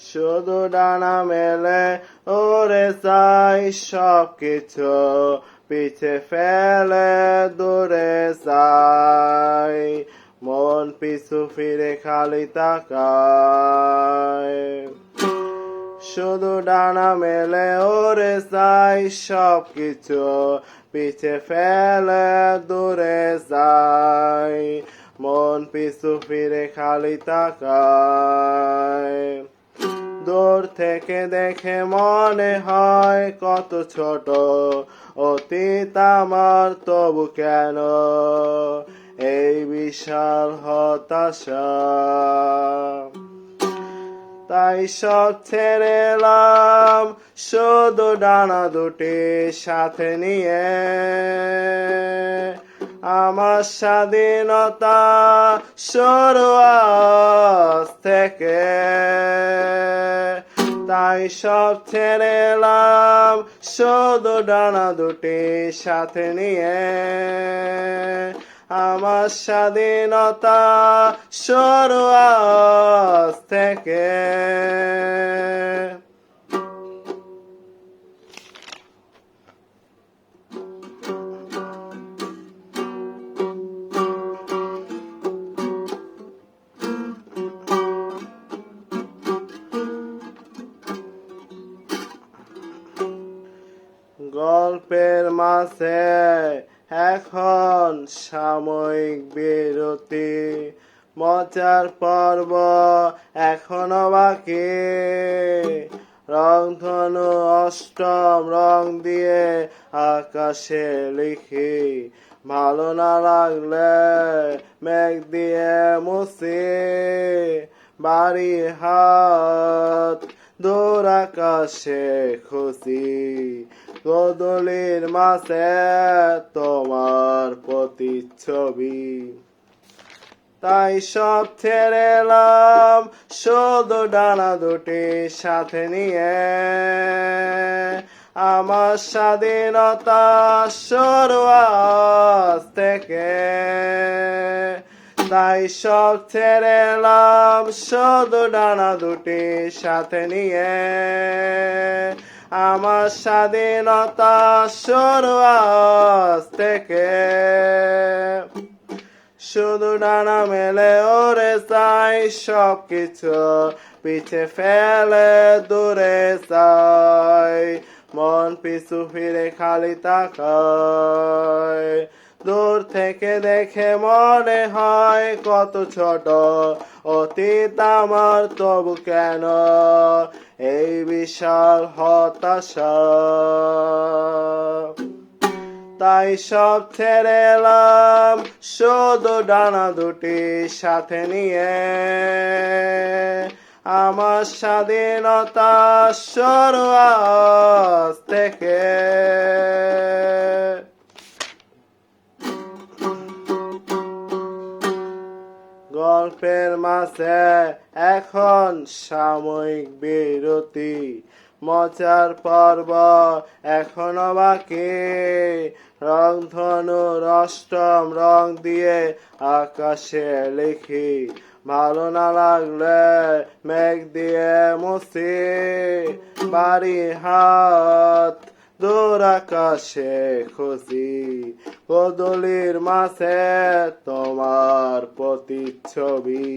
শুধু ডানা মেলে ওরে চাই, সবকিছু পিছে ফেলে দূরে যাই, মন পিছু ফিরে খালি তাকায়। শুধু ডানা মেলে ওরে চাই, সবকিছু পিছে ফেলে দূরে যাই, মন পিছু ফিরে খালি তাকায়। দূর থেকে দেখে মনে হয় কত ছোট অতীত আমার, তবু কেন এই বিশাল হতাশা। তাই সব ছেড়ে এলাম শুধু ডানা দুটি সাথে নিয়ে, আমার স্বাধীনতা শুরু আজ থেকে। তাই সব ছেড়ে এলাম শুধু ডানা দুটি সাথে নিয়ে, আমার স্বাধীনতা শুরু আজ থেকে। গল্পের মাঝে এখন সাময়িক বিরতি, মজার পর্ব এখনো বাকি। রংধনু অষ্টম রং দিয়ে আকাশে লিখি, ভালো না লাগলে মেঘ দিয়ে মুছি। বাড়ি হাত দূর আকাশে খুশি, গোধূলির মাঝে তোমার প্রতিচ্ছবি। তাই সব ছেড়ে এলাম শুধু ডানা দুটি সাথে নিয়ে, আমার স্বাধীনতা শুরু আজ থেকে। তাই সব ছেড়ে এলাম শুধু ডানা দুটি সাথে নিয়ে, আমার স্বাধীনতা শুরু আজ থেকে। শুধু ডানা মেলে ওরে চাই, সবকিছু পিছে ফেলে দূরে যাই, মন পিছু ফিরে খালি তাকায়। দূর থেকে দেখে মনে হয় কত ছোট অতীত আমার, তবু কেন এই বিশাল হতাশা। তাই সব ছেড়ে এলাম শুধু ডানা দুটি সাথে নিয়ে, আমার স্বাধীনতা শুরু আজ থেকে। গল্পের মাঝে এখন সাময়িক বিরতি, মজার পর্ব এখনো বাকি। রংধনুর অষ্টম রং দিয়ে আকাশে লিখি, ভালো না লাগলে মেঘ দিয়ে মুছি। বাড়ি হাত দূর আকাশে খুশি, গোধূলির মাঝে তোমার প্রতিচ্ছবি।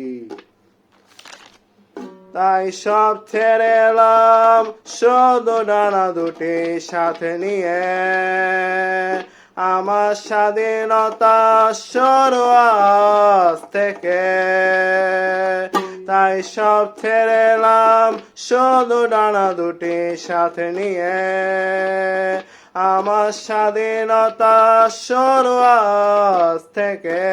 তাই সব ছেড়ে এলাম শুধু ডানা দুটি সাথে নিয়ে, আমার স্বাধীনতা শুরু আজ থেকে। তাই সব ছেড়ে এলাম শুধু ডানা দুটি সাথে নিয়ে, আমার স্বাধীনতা শুরু আজ থেকে।